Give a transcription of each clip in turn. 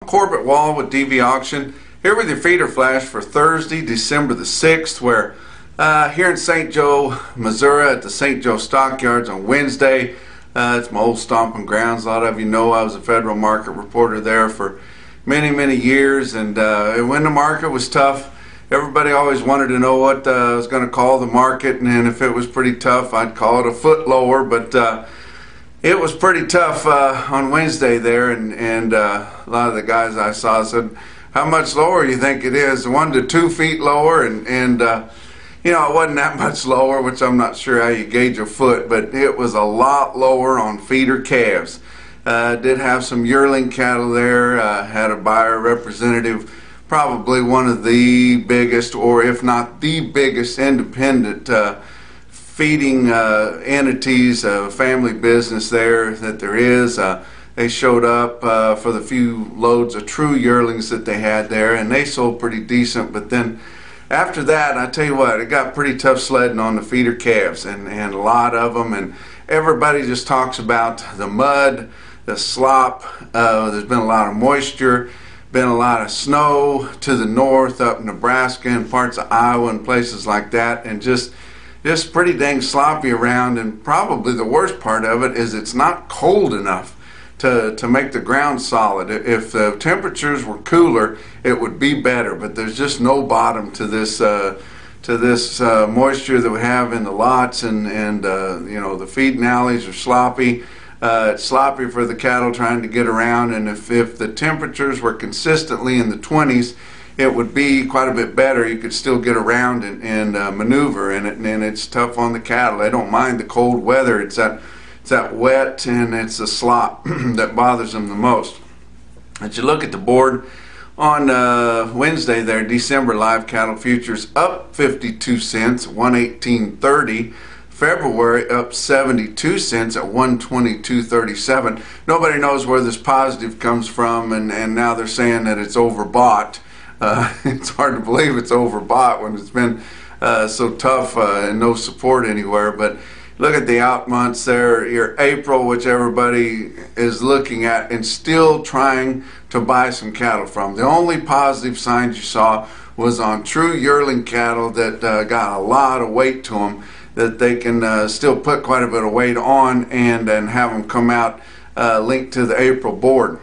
Corbett Wall with DV Auction, here with your feeder flash for Thursday, December the 6th, where here in St. Joe, Missouri at the St. Joe Stockyards on Wednesday. It's my old stomping grounds. A lot of you know I was a federal market reporter there for many years, and when the market was tough, everybody always wanted to know what I was going to call the market, and if it was pretty tough, I'd call it a foot lower, but it was pretty tough on Wednesday there, and a lot of the guys I saw said, how much lower you think it is? 1 to 2 feet lower, and you know, it wasn't that much lower, which I'm not sure how you gauge a foot, but it was a lot lower on feeder calves. Did have some yearling cattle there, had a buyer representative, probably one of the biggest, or if not the biggest independent feeding entities, family business there that there is. They showed up for the few loads of true yearlings that they had there, and they sold pretty decent. But then after that, I tell you what, it got pretty tough sledding on the feeder calves, and a lot of them, and everybody just talks about the mud, the slop. There's been a lot of moisture, been a lot of snow to the north, up in Nebraska and parts of Iowa and places like that, and just pretty dang sloppy around. And probably the worst part of it is it's not cold enough to make the ground solid. If the temperatures were cooler, it would be better, but there's just no bottom to this moisture that we have in the lots, and you know, the feeding alleys are sloppy. It's sloppy for the cattle trying to get around, and if the temperatures were consistently in the 20s, it would be quite a bit better. You could still get around and maneuver in it, and it's tough on the cattle. They don't mind the cold weather. It's that wet and it's the slop that bothers them the most. As you look at the board on Wednesday there, December live cattle futures up 52 cents, 118.30. February up 72 cents at 122.37. Nobody knows where this positive comes from, and now they're saying that it's overbought. It's hard to believe it's overbought when it's been so tough and no support anywhere. But look at the out months there, your April, which everybody is looking at and still trying to buy some cattle from. The only positive signs you saw was on true yearling cattle that got a lot of weight to them, that they can still put quite a bit of weight on and have them come out linked to the April board.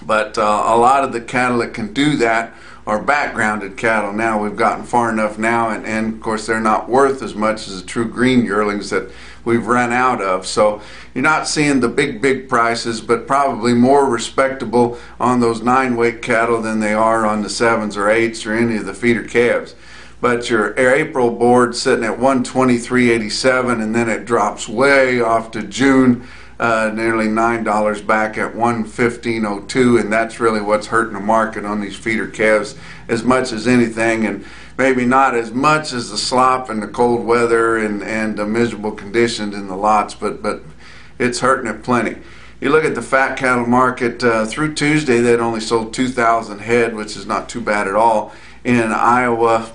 But a lot of the cattle that can do that are backgrounded cattle. Now we've gotten far enough now, and of course they're not worth as much as the true green yearlings that we've run out of. So you're not seeing the big prices, but probably more respectable on those 9-weight cattle than they are on the 7s or 8s or any of the feeder calves. But your April board sitting at 123.87, and then it drops way off to June, nearly $9 back at 115.02, and that's really what's hurting the market on these feeder calves as much as anything, and maybe not as much as the slop and the cold weather and the miserable conditions in the lots, but it's hurting it plenty. You look at the fat cattle market, through Tuesday they'd only sold 2,000 head, which is not too bad at all, in Iowa,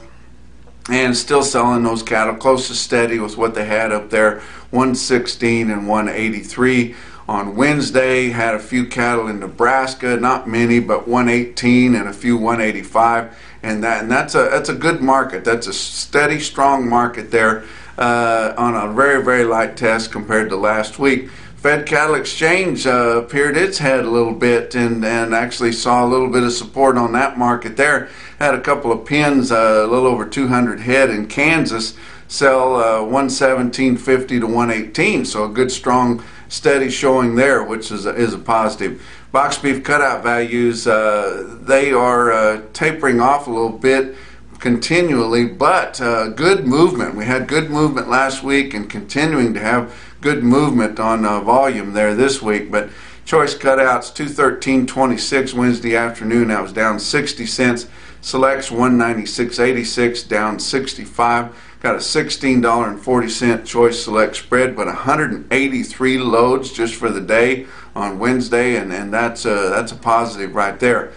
and still selling those cattle close to steady with what they had up there, 116 and 183. On Wednesday, had a few cattle in Nebraska, not many, but 118 and a few 185, and that's a good market. That's a steady, strong market there on a very light test compared to last week. Fed Cattle Exchange appeared its head a little bit and actually saw a little bit of support on that market there. Had a couple of pins, a little over 200 head in Kansas, sell 117.50 to 118, so a good strong steady showing there, which is a positive. Box beef cutout values, they are tapering off a little bit continually, but good movement. We had good movement last week and continuing to have good movement on volume there this week. But choice cutouts 213.26 Wednesday afternoon, that was down 60 cents. Selects 196.86, down 65. Got a $16.40 choice select spread, but 183 loads just for the day on Wednesday, and that's a positive right there.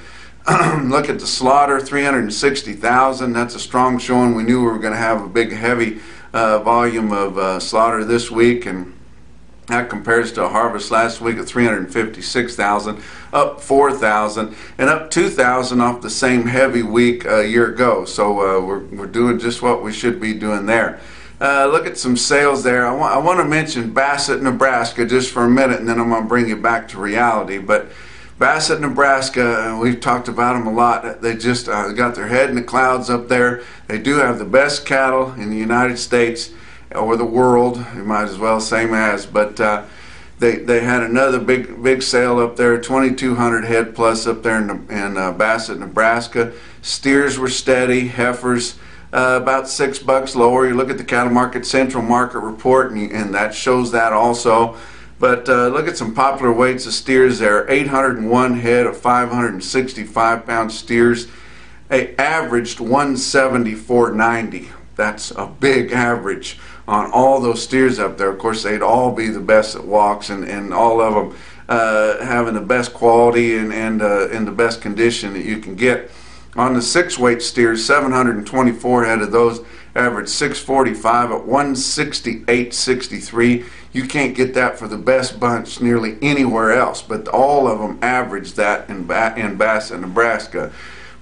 Look at the slaughter, 360,000. That's a strong showing. We knew we were going to have a big, heavy volume of slaughter this week, and That compares to a harvest last week of 356,000, up 4,000, and up 2,000 off the same heavy week a year ago. So we're doing just what we should be doing there. Look at some sales there. I want to mention Bassett, Nebraska, just for a minute, and then I'm going to bring you back to reality. But Bassett, Nebraska, we've talked about them a lot. They just got their head in the clouds up there. They do have the best cattle in the United States or the world, you might as well, same as, but they had another big sale up there, 2,200 head plus up there in Bassett, Nebraska. Steers were steady, heifers about $6 lower. You look at the Cattle Market Central Market Report, and that shows that also. But look at some popular weights of steers there. 801 head of 565-pound steers. They averaged 174.90. That's a big average on all those steers up there. Of course, they'd all be the best that walks, and all of them having the best quality and in the best condition that you can get. On the 6-weight steers, 724 head of those averaged 645 at 168.63. You can't get that for the best bunch nearly anywhere else, but all of them averaged that in Bassett, Nebraska.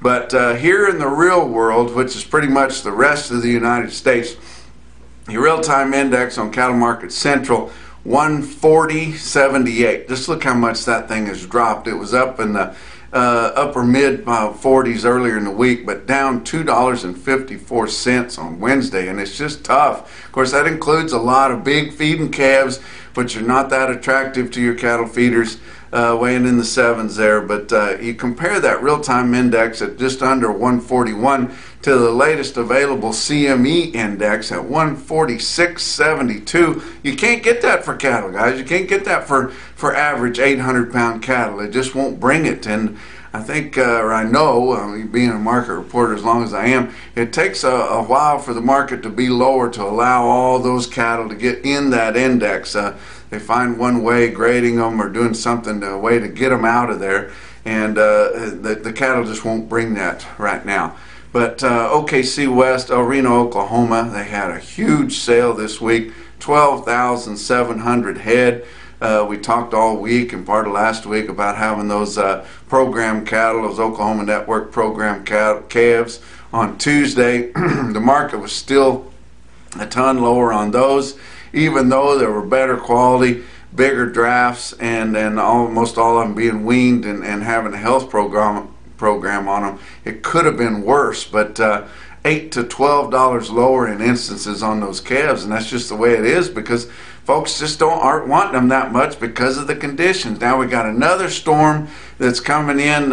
But here in the real world, which is pretty much the rest of the United States, the real-time index on Cattle Market Central, 140.78. Just look how much that thing has dropped. It was up in the upper mid 40s earlier in the week, but down $2.54 on Wednesday, and it's just tough. Of course, that includes a lot of big feeding calves, which are not that attractive to your cattle feeders, weighing in the 7s there. But you compare that real-time index at just under 141 to the latest available CME index at 146.72. You can't get that for cattle, guys. You can't get that for average 800-pound cattle. It just won't bring it. And I think, or I know, being a market reporter as long as I am, it takes a while for the market to be lower to allow all those cattle to get in that index. They find one way, grading them or doing something, a way to get them out of there, and the cattle just won't bring that right now. But OKC West, Reno, Oklahoma, they had a huge sale this week, 12,700 head. We talked all week and part of last week about having those program cattle, those Oklahoma Network program calves. On Tuesday, the market was still a ton lower on those, even though there were better quality, bigger drafts, and almost all of them being weaned and having a health program on them. It could have been worse, but $8 to $12 lower in instances on those calves, and that's just the way it is because folks just aren't wanting them that much because of the conditions. Now we got another storm that's coming in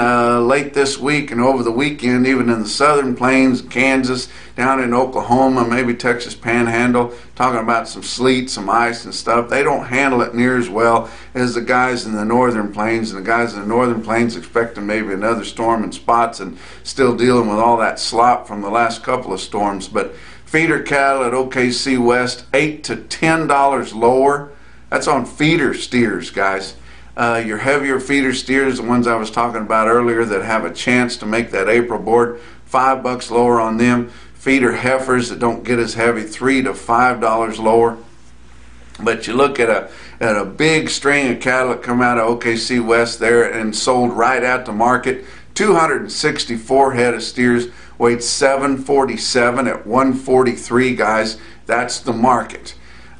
late this week and over the weekend, even in the southern plains, Kansas, down in Oklahoma, maybe Texas Panhandle, talking about some sleet, some ice and stuff. They don't handle it near as well as the guys in the northern plains, and the guys in the northern plains expecting maybe another storm in spots and still dealing with all that slop from the last couple of storms. But feeder cattle at OKC West, $8 to $10 lower. That's on feeder steers, guys. Your heavier feeder steers, the ones I was talking about earlier that have a chance to make that April board, $5 lower on them. Feeder heifers that don't get as heavy, $3 to $5 lower. But you look at a big string of cattle that come out of OKC West there and sold right at the market. 264 head of steers, weighed 747 at 143, guys. That's the market.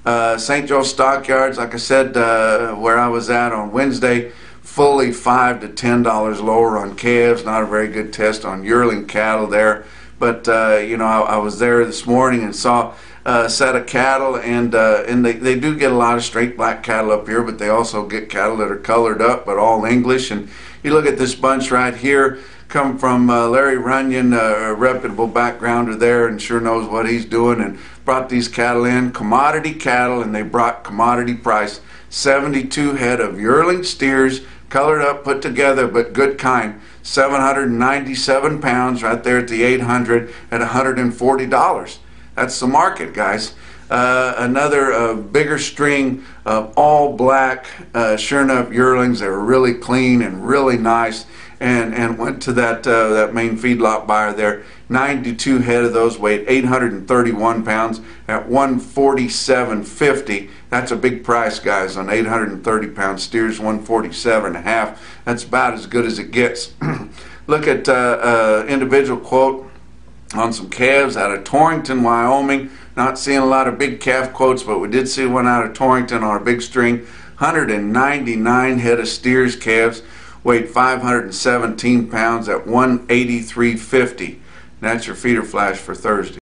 St. Joe Stockyards, like I said, where I was at on Wednesday, fully $5 to $10 lower on calves. Not a very good test on yearling cattle there. But I was there this morning and saw a set of cattle, and they do get a lot of straight black cattle up here, but they also get cattle that are colored up, but all English. And you look at this bunch right here, come from Larry Runyon, a reputable backgrounder there, and sure knows what he's doing, and brought these cattle in, commodity cattle, and they brought commodity price, 72 head of yearling steers, colored up, put together, but good kind, 797 pounds right there at the 800 at $140. That's the market, guys. Another bigger string of all black, sure enough yearlings. They were really clean and really nice, and went to that main feedlot buyer there. 92 head of those weighed 831 pounds at 147.50. That's a big price, guys, on 830 pound steers. 147.5. That's about as good as it gets. Look at individual quote on some calves out of Torrington, Wyoming. Not seeing a lot of big calf quotes, but we did see one out of Torrington on a big string. 199 head of steers calves, weighed 517 pounds at 183.50. That's your feeder flash for Thursday.